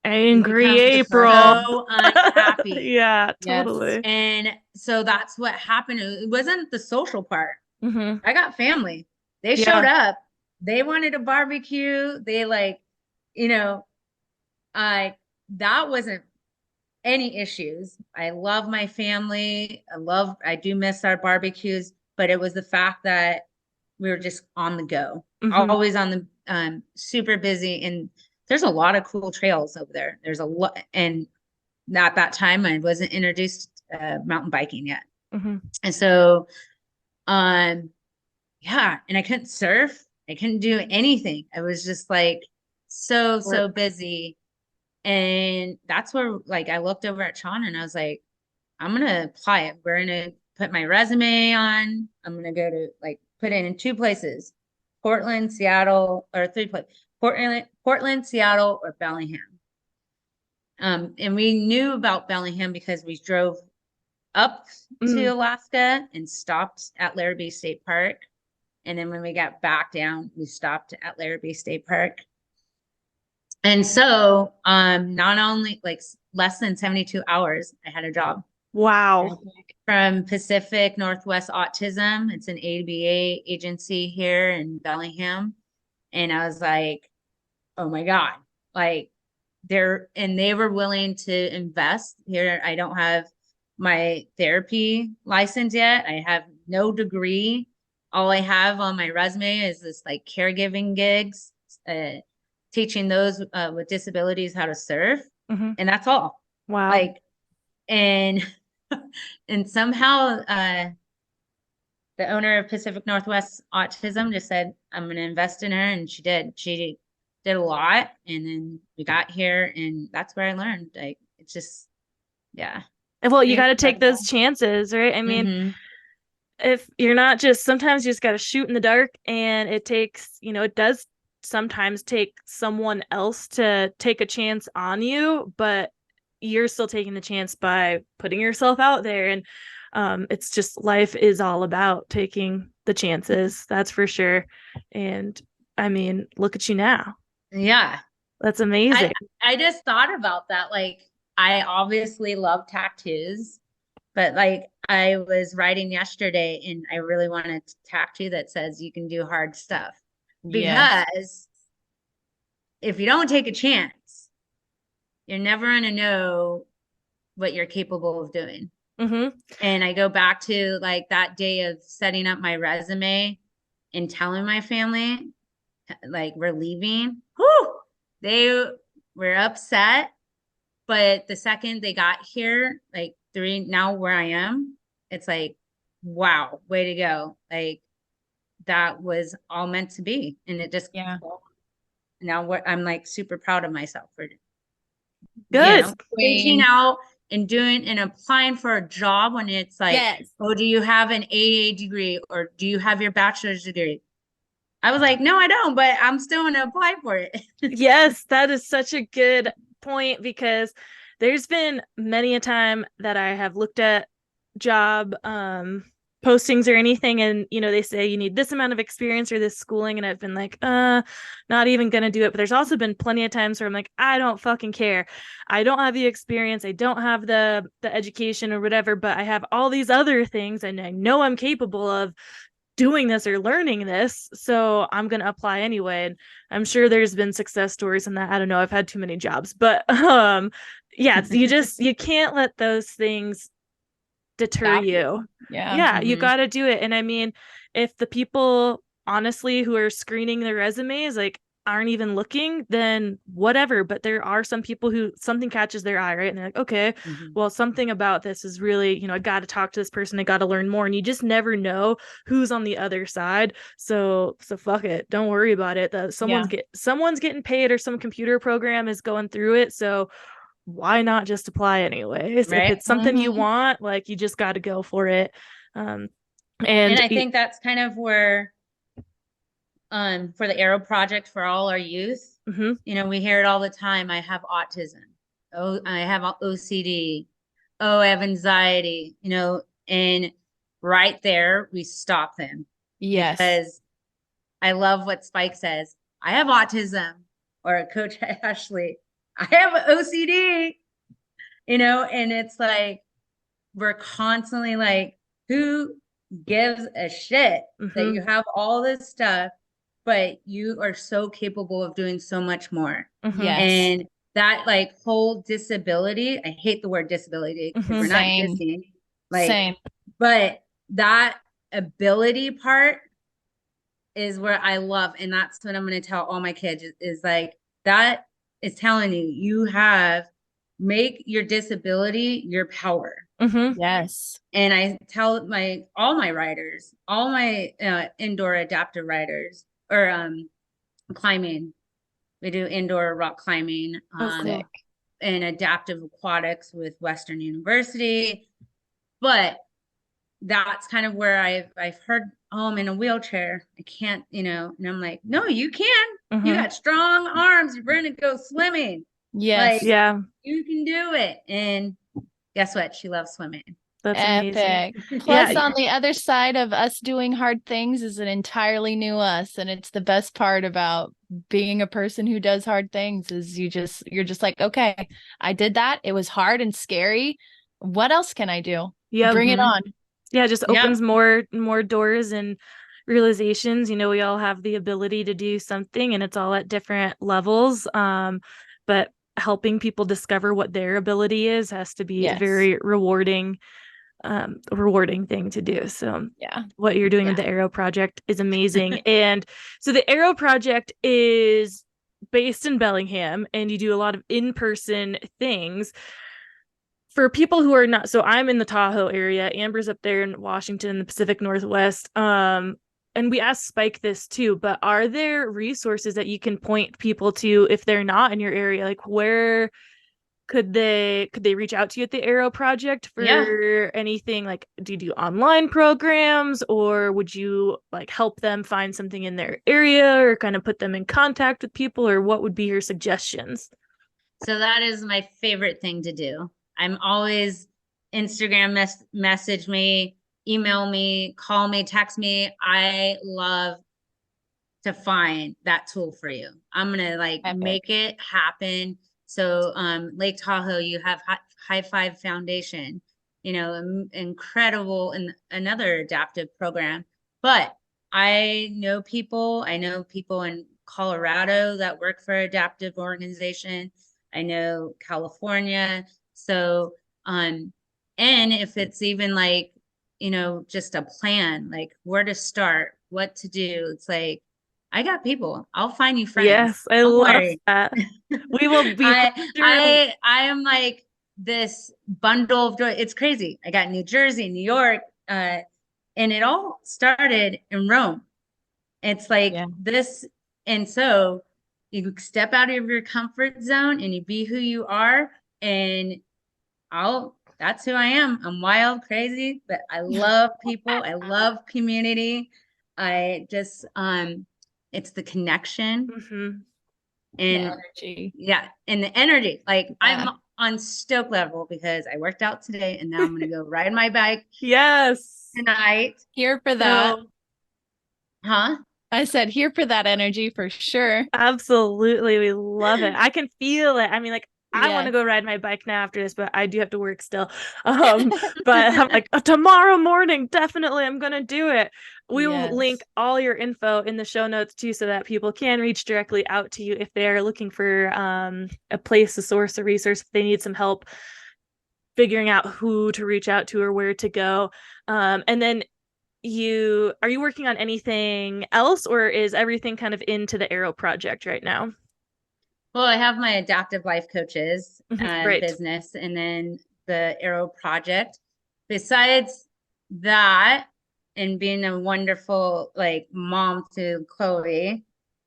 You Angry become April. so unhappy. Yeah, Yes. totally. And so that's what happened. It wasn't the social part. Mm-hmm. I got family. They showed up. They wanted a barbecue. They like, that wasn't any issues. I love my family. I do miss our barbecues, but it was the fact that we were just on the go, always on the, super busy. And there's a lot of cool trails over there. There's a lot. And at that time, I wasn't introduced mountain biking yet. And so, yeah, and I couldn't surf. I couldn't do anything. I was just like so busy. And that's where like I looked over at Sean and I was like, I'm gonna apply it. We're gonna put my resume on. I'm gonna go to like put it in 2 places, Portland, Seattle, or 3 places, Portland, Seattle, or Bellingham. And we knew about Bellingham because we drove up to Alaska and stopped at Larrabee State Park. And then when we got back down, we stopped at Larrabee State Park. And so, not only like less than 72 hours, I had a job. Wow. From Pacific Northwest Autism. It's an ABA agency here in Bellingham. And I was like, oh my God, like they were willing to invest here. I don't have my therapy license yet. I have no degree. All I have on my resume is this like caregiving gigs, teaching those with disabilities how to surf. And that's all. Wow. Like, and and somehow the owner of Pacific Northwest Autism just said, I'm going to invest in her. And she did. She did a lot. And then we got here and that's where I learned. Like, it's just, yeah. Well, you got to take those chances, right? I mean, Mm-hmm. if you're not just, sometimes you just got to shoot in the dark, and it takes, it does sometimes take someone else to take a chance on you, but you're still taking the chance by putting yourself out there. And it's just, life is all about taking the chances. That's for sure. And I mean, look at you now. Yeah. That's amazing. I just thought about that. Like, I obviously love tattoos, but like I was writing yesterday and I really wanted a tattoo that says you can do hard stuff. Because if you don't take a chance, you're never going to know what you're capable of doing. And I go back to like that day of setting up my resume and telling my family, like, we're leaving. Whew, they were upset. But the second they got here, like now where I am, it's like, wow, way to go. Like, that was all meant to be. And it just, now I'm like super proud of myself for good reaching out and doing and applying for a job when it's like, oh, do you have an AA degree or do you have your bachelor's degree? I was like, no, I don't, but I'm still going to apply for it. Yes, that is such a good point, because there's been many a time that I have looked at job postings or anything, and they say you need this amount of experience or this schooling, and I've been like, not even gonna do it. But there's also been plenty of times where I'm like, I don't fucking care. I don't have the experience, I don't have the education or whatever, but I have all these other things and I know I'm capable of doing this or learning this, so I'm going to apply anyway. And I'm sure there's been success stories in that. I don't know, I've had too many jobs, but yeah, you can't let those things deter you. You got to do it. And I mean, if the people honestly who are screening their resumes like aren't even looking, then whatever. But there are some people who something catches their eye, right? And they're like, okay, well, something about this is really, I got to talk to this person, I got to learn more. And you just never know who's on the other side. So fuck it, don't worry about it. Someone's getting paid, or some computer program is going through it. So why not just apply anyways? Right? If it's something you want, like, you just got to go for it. And I think that's kind of where for the Airow Project for all our youth, we hear it all the time. I have autism. Oh, I have OCD. Oh, I have anxiety, and right there we stop them. Yes. Because I love what Spike says. I have autism, or Coach Ashley, I have OCD, and it's like, we're constantly like, who gives a shit that you have all this stuff, but you are so capable of doing so much more. And that like whole disability, I hate the word disability because we're not dissing, like, but that ability part is where I love. And that's what I'm going to tell all my kids is like, that is telling you make your disability your power. Yes. And I tell all my riders, all my indoor adaptive riders, or climbing. We do indoor rock climbing. in adaptive aquatics with Western University. But that's kind of where I've heard, oh, I'm in a wheelchair. I can't, and I'm like, no, you can. You Mm-hmm. got strong arms. You're ready to go swimming. Yes. Like, Yeah, you can do it. And guess what? She loves swimming. that's amazing. Epic. Yeah, Plus, on the other side of us doing hard things is an entirely new us. And it's the best part about being a person who does hard things is you're just like, okay, I did that. It was hard and scary. What else can I do? yeah. Bring it on. Yeah, it just Yep. opens more doors and realizations. We all have the ability to do something, and it's all at different levels. But helping people discover what their ability is has to be a Yes. very rewarding thing to do. So Yeah. what you're doing with the Airow Project is amazing. And so the Airow Project is based in Bellingham, and you do a lot of in-person things. For people who are not, so I'm in the Tahoe area, Amber's up there in Washington, in the Pacific Northwest. And we asked Spike this too, but are there resources that you can point people to if they're not in your area? Like, where could they reach out to you at the Airow Project for anything? Like, do you do online programs, or would you like help them find something in their area, or kind of put them in contact with people, or what would be your suggestions? So that is my favorite thing to do. I'm always Instagram message me, email me, call me, text me. I love to find that tool for you. I'm gonna like Epic. make it happen. So Lake Tahoe, you have High Five Foundation, incredible and another adaptive program. But I know people in Colorado that work for adaptive organization. I know California. So and if it's even like, just a plan, like where to start, what to do, it's like I got people. I'll find you friends. Yes, I Don't love worry. that. We will be for I sure. I am like this bundle of joy. It's crazy. I got New Jersey, New York, and it all started in Rome. It's like this, and so you step out of your comfort zone and you be who you are, and that's who I am. I'm wild, crazy, but I love people. I love community. I just it's the connection Mm-hmm. and The energy. and the energy. Like I'm on stoke level because I worked out today and now I'm gonna go ride my bike Yes. tonight. Here for that. Huh? I said here for that energy for sure. Absolutely. We love it. I can feel it. I mean, like, I want to Yes. go ride my bike now after this, but I do have to work still. But I'm like, tomorrow morning, definitely I'm gonna do it. We will link all your info in the show notes too, so that people can reach directly out to you if they are looking for a place to source a resource, if they need some help figuring out who to reach out to or where to go. And then are you working on anything else, or is everything kind of into the Airow Project right now? Well, I have my adaptive life coaches Right. business and then the Airow Project. Besides that, and being a wonderful like mom to Chloe,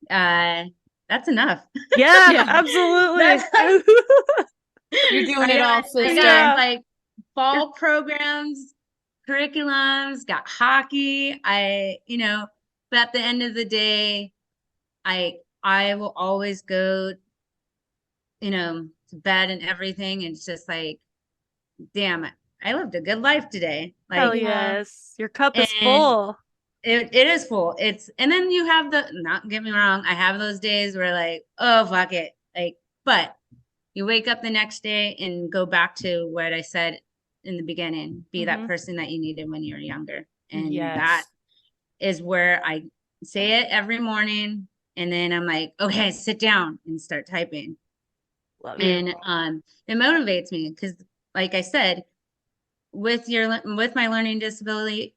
that's enough. Yeah, absolutely. You're doing it all, sister. I got like fall programs, curriculums, got hockey. But at the end of the day, I will always go, to bed and everything. And it's just like, damn it, I lived a good life today. Like, Hell yes. Your cup is and full. it is full. And then you have not get me wrong, I have those days where like, oh, fuck it. Like, but you wake up the next day and go back to what I said in the beginning, be that person that you needed when you were younger. And that is where I say it every morning. And then I'm like, okay, sit down and start typing. Love it. And it motivates me because, like I said, with my learning disability,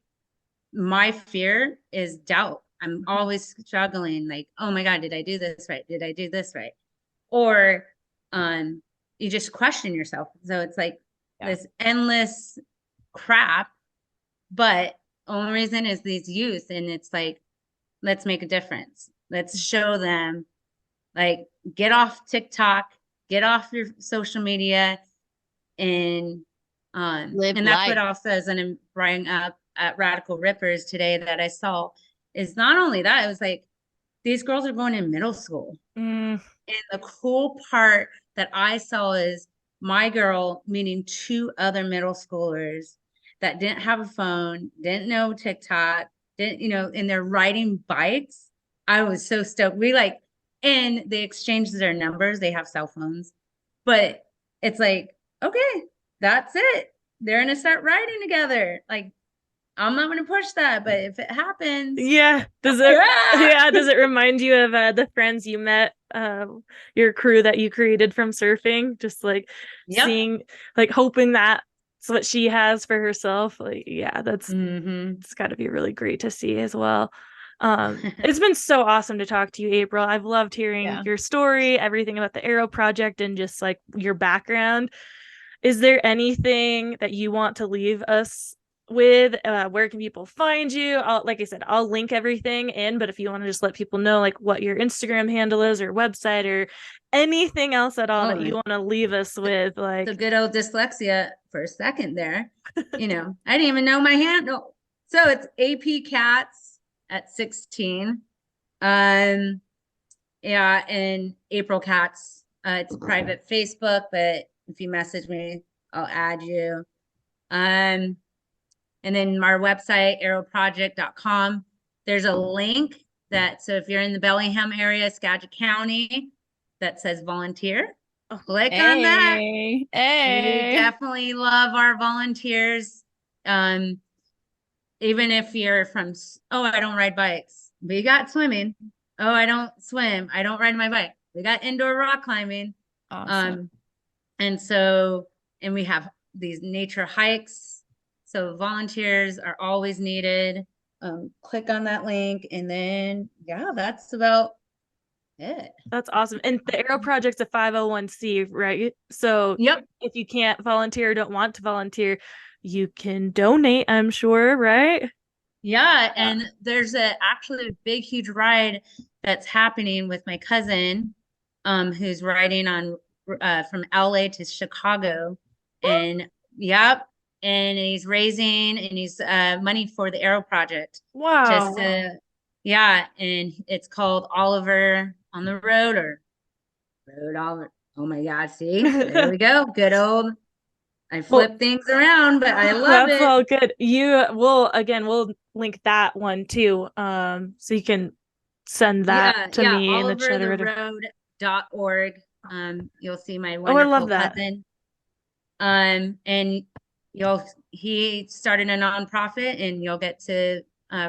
my fear is doubt. I'm always struggling, like, oh my God, did I do this right? Did I do this right? Or you just question yourself. So it's like this endless crap, but only reason is these youth, and it's like, let's make a difference. Let's show them, like, get off TikTok, get off your social media and Live and that's life. what also is and bring up at Radical Rippers today that I saw is not only that, it was like these girls are going in middle school. Mm. And the cool part that I saw is my girl meeting two other middle schoolers that didn't have a phone, didn't know TikTok, didn't, and they're riding bikes. I was so stoked. And they exchanged their numbers. They have cell phones, but it's like, okay, that's it. They're going to start riding together. Like, I'm not going to push that, but if it happens, Yeah. Does it remind you of the friends you met, your crew that you created from surfing? Just like yep. seeing, like hoping that's what she has for herself. Like, yeah, it's got to be really great to see as well. It's been so awesome to talk to you, April. I've loved hearing your story, everything about the Airow Project, and just like your background. Is there anything that you want to leave us with? Where can people find you? Like I said, I'll link everything in, but if you want to just let people know like what your Instagram handle is or website or anything else at all that you want to leave us with, like the good old dyslexia for a second there. I didn't even know my handle. So it's AP Katz at 16. And April Katz. It's a private Facebook, but if you message me, I'll add you. And then our website, airowproject.com. There's a link so if you're in the Bellingham area, Skagit County, that says volunteer. Click on that. Hey. We definitely love our volunteers. Even if you're from, I don't ride bikes. We got swimming. Oh, I don't swim. I don't ride my bike. We got indoor rock climbing. Awesome. And we have these nature hikes. So volunteers are always needed. Click on that link, and then that's about it. That's awesome. And the Airow Project's a 501c, right? So if you can't volunteer or don't want to volunteer, you can donate, I'm sure, right? Yeah, and there's actually a big, huge ride that's happening with my cousin, who's riding on from LA to Chicago, and and he's raising money for the Airow Project. Wow. And it's called Oliver on the Road or Road Oliver. Oh my God! See, there we go. Good old. I flip things around, but I love it. That's all good. We'll link that one too. So you can send that to me in the chat. olivertheroad.org. You'll see my wonderful cousin. And he started a nonprofit, and you'll get to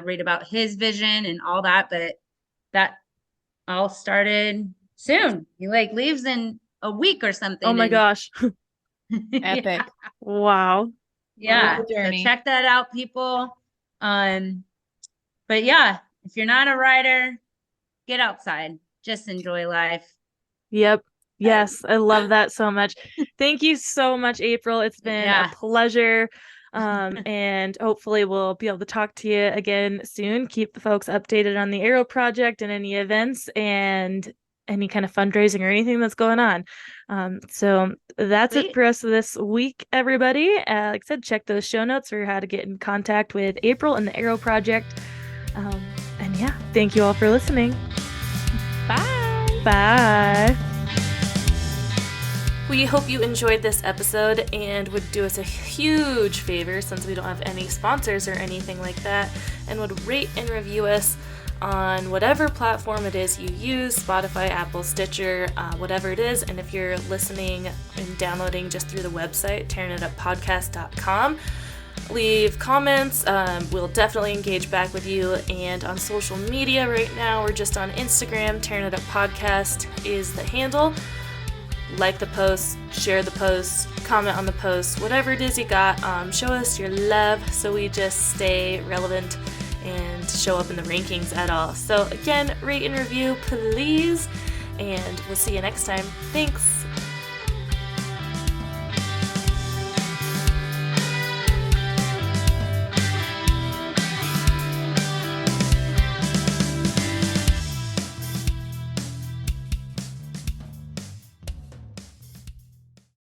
read about his vision and all that. But that all started soon. He leaves in a week or something. Oh my gosh. Epic. Wow. Yeah. So check that out, people. But if you're not a rider, get outside. Just enjoy life. Yep. Yes. I love that so much. Thank you so much, April. It's been a pleasure. And hopefully we'll be able to talk to you again soon. Keep the folks updated on the Airow Project and any events and any kind of fundraising or anything that's going on. So that's it for us this week, everybody. Like I said, check those show notes for how to get in contact with April and the Airow Project. And thank you all for listening. Bye. Bye. We hope you enjoyed this episode and would do us a huge favor, since we don't have any sponsors or anything like that, and would rate and review us on whatever platform it is you use, Spotify, Apple, Stitcher, whatever it is. And if you're listening and downloading just through the website, tearingituppodcast.com, leave comments. We'll definitely engage back with you. And on social media right now, we're just on Instagram. Tearing It Up Podcast is the handle. Like the post, share the post, comment on the post, whatever it is you got. Show us your love so we just stay relevant and show up in the rankings at all. So again, rate and review, please. And we'll see you next time. Thanks.